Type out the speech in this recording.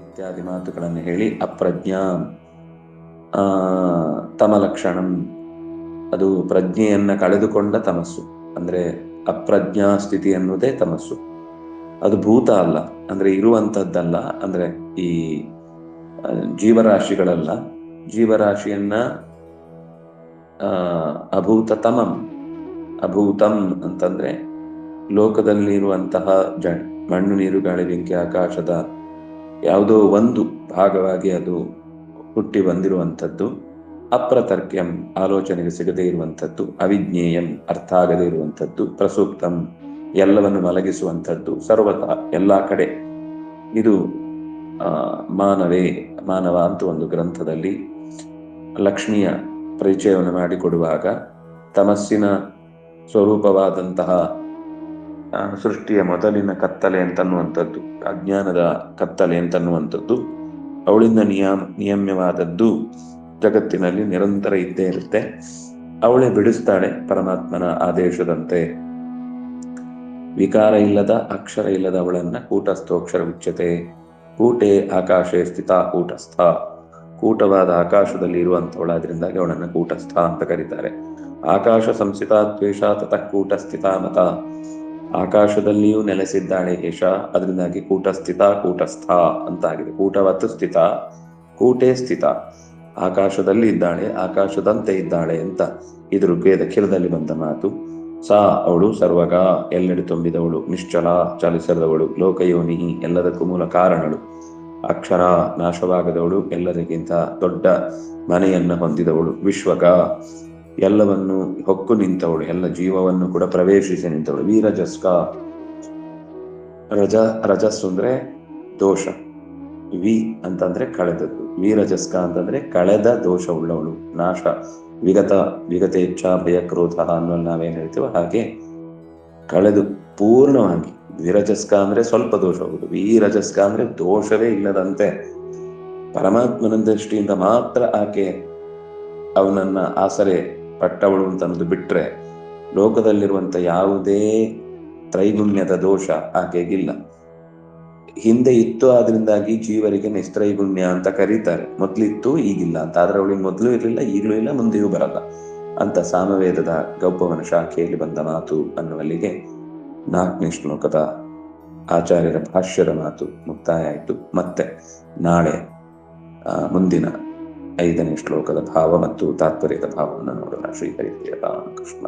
ಇತ್ಯಾದಿ ಮಾತುಗಳನ್ನು ಹೇಳಿ ಅಪ್ರಜ್ಞಾ ತಮಲಕ್ಷಣಂ, ಅದು ಪ್ರಜ್ಞೆಯನ್ನ ಕಳೆದುಕೊಂಡ ತಮಸ್ಸು. ಅಂದ್ರೆ ಅಪ್ರಜ್ಞಾ ಸ್ಥಿತಿ ಅನ್ನುವುದೇ ತಮಸ್ಸು. ಅದು ಭೂತ ಅಲ್ಲ, ಅಂದ್ರೆ ಇರುವಂತದ್ದಲ್ಲ, ಅಂದ್ರೆ ಈ ಜೀವರಾಶಿಗಳಲ್ಲ. ಜೀವರಾಶಿಯನ್ನ ಅಭೂತತಮಂ, ಅಭೂತಂ ಅಂತಂದ್ರೆ ಲೋಕದಲ್ಲಿ ಇರುವಂತಹ ಮಣ್ಣು ನೀರು ಗಾಳಿ ಬೆಂಕಿ ಆಕಾಶದ ಯಾವುದೋ ಒಂದು ಭಾಗವಾಗಿ ಅದು ಹುಟ್ಟಿ ಬಂದಿರುವಂಥದ್ದು. ಅಪ್ರತರ್ಕ್ಯಂ, ಆಲೋಚನೆಗೆ ಸಿಗದೇ ಇರುವಂಥದ್ದು. ಅವಿಜ್ಞೇಯಂ, ಅರ್ಥ ಆಗದೇ ಇರುವಂಥದ್ದು. ಪ್ರಸೂಕ್ತಂ, ಎಲ್ಲವನ್ನು ಮಲಗಿಸುವಂಥದ್ದು. ಸರ್ವತಃ, ಎಲ್ಲ ಕಡೆ. ಇದು ಮಾನವ ಅಂತ ಒಂದು ಗ್ರಂಥದಲ್ಲಿ ಲಕ್ಷ್ಮಿಯ ಪರಿಚಯವನ್ನು ಮಾಡಿಕೊಡುವಾಗ ತಮಸ್ಸಿನ ಸ್ವರೂಪವಾದಂತಹ ಸೃಷ್ಟಿಯ ಮೊದಲಿನ ಕತ್ತಲೆ ಅಂತನ್ನುವಂಥದ್ದು, ಅಜ್ಞಾನದ ಕತ್ತಲೆ ಅಂತನ್ನುವಂಥದ್ದು, ಅವಳಿಂದ ನಿಯಮ್ಯವಾದದ್ದು ಜಗತ್ತಿನಲ್ಲಿ ನಿರಂತರ ಇದ್ದೇ ಇರುತ್ತೆ. ಅವಳೇ ಬಿಡಿಸ್ತಾಳೆ ಪರಮಾತ್ಮನ ಆದೇಶದಂತೆ. ವಿಕಾರ ಇಲ್ಲದ, ಅಕ್ಷರ ಇಲ್ಲದ ಅವಳನ್ನ ಕೂಟಸ್ಥೋಕ್ಷರ ಉಚ್ಯತೆ. ಕೂಟೆ ಆಕಾಶೇ ಸ್ಥಿತ ಕೂಟಸ್ಥ, ಕೂಟವಾದ ಆಕಾಶದಲ್ಲಿ ಇರುವಂಥವಳಾದ್ರಿಂದಾಗಿ ಅವಳನ್ನ ಕೂಟಸ್ಥ ಅಂತ ಕರೀತಾರೆ. ಆಕಾಶ ಸಂಸ್ಥಿತ ದ್ವೇಷ ತತಃ ಕೂಟಸ್ಥಿತ ಮತ, ಆಕಾಶದಲ್ಲಿಯೂ ನೆಲೆಸಿದ್ದಾಳೆ ಯಶ, ಅದರಿಂದಾಗಿ ಕೂಟಸ್ಥಿತ ಕೂಟಸ್ಥ ಅಂತಾಗಿದೆ. ಕೂಟವತ್ತು ಸ್ಥಿತ, ಕೂಟೆ ಸ್ಥಿತ, ಆಕಾಶದಲ್ಲಿ ಇದ್ದಾಳೆ, ಆಕಾಶದಂತೆ ಇದ್ದಾಳೆ ಅಂತ ಇದು ಋಗ್ವೇದ ಖಿಲದಲ್ಲಿ ಬಂದ ಮಾತು. ಸಾ, ಅವಳು ಸರ್ವಗ, ಎಲ್ಲೆಡೆ ತುಂಬಿದವಳು. ನಿಶ್ಚಲ, ಚಲಿಸದವಳು. ಲೋಕಯೋನಿ, ಎಲ್ಲದಕ್ಕೂ ಮೂಲ ಕಾರಣಳು. ಅಕ್ಷರ, ನಾಶವಾಗದವಳು, ಎಲ್ಲರಿಗಿಂತ ದೊಡ್ಡ ಮನೆಯನ್ನ ಹೊಂದಿದವಳು. ವಿಶ್ವಗ, ಎಲ್ಲವನ್ನು ಹೊಕ್ಕು ನಿಂತವಳು, ಎಲ್ಲ ಜೀವವನ್ನು ಕೂಡ ಪ್ರವೇಶಿಸಿ ನಿಂತವಳು. ವೀರಜಸ್ಕ, ರಜಸ್ಸು ಅಂದ್ರೆ ದೋಷ, ವಿ ಅಂತಂದ್ರೆ ಕಳೆದದ್ದು, ವೀರಜಸ್ಕ ಅಂತಂದ್ರೆ ಕಳೆದ ದೋಷ ಉಳ್ಳವಳು. ನಾಶ, ವಿಗತೇಚ್ಛ ಭಯ ಕ್ರೋಧ ಅನ್ನೋಲ್ಲಿ ನಾವೇನ್ ಹೇಳ್ತೀವೋ ಹಾಗೆ ಕಳೆದು ಪೂರ್ಣವಾಗಿ. ವಿರಜಸ್ಕ ಅಂದ್ರೆ ಸ್ವಲ್ಪ ದೋಷ ಹೋಗುದು, ವೀರಜಸ್ಕ ಅಂದ್ರೆ ದೋಷವೇ ಇಲ್ಲದಂತೆ ಪರಮಾತ್ಮನ ದೃಷ್ಟಿಯಿಂದ ಮಾತ್ರ ಆಕೆ ಅವನನ್ನ ಆಸರೆ ಪಟ್ಟವಳು ಅಂತ ಅನ್ನೋದು ಬಿಟ್ರೆ ಲೋಕದಲ್ಲಿರುವಂತ ಯಾವುದೇ ತ್ರೈಗುಣ್ಯದ ದೋಷ ಆಕೆಗಿಲ್ಲ. ಹಿಂದೆ ಇತ್ತು, ಆದ್ರಿಂದಾಗಿ ಜೀವರಿಗೆ ನಿಸ್ತ್ರೈಗುಣ್ಯ ಅಂತ ಕರೀತಾರೆ. ಮೊದ್ಲಿತ್ತು, ಈಗಿಲ್ಲ ಅಂತ. ಆದ್ರೆ ಅವಳಿಗೆ ಮೊದಲು ಇರಲಿಲ್ಲ, ಈಗಲೂ ಇಲ್ಲ, ಮುಂದೆಯೂ ಬರಲ್ಲ ಅಂತ ಸಾಮವೇದದ ಗೌಪವನ ಶಾಖೆಯಲ್ಲಿ ಬಂದ ಮಾತು ಅನ್ನುವಲ್ಲಿಗೆ 4ನೇ ಶ್ಲೋಕದ ಆಚಾರ್ಯರ ಭಾಷ್ಯದ ಮಾತು ಮುಕ್ತಾಯ ಆಯಿತು. ಮತ್ತೆ ನಾಳೆ ಮುಂದಿನ 5ನೇ ಶ್ಲೋಕದ ಭಾವ ಮತ್ತು ತಾತ್ಪರ್ಯದ ಭಾವವನ್ನು ನೋಡೋಣ. ಶ್ರೀ ಹರಿಹರ ರಾಮಕೃಷ್ಣ.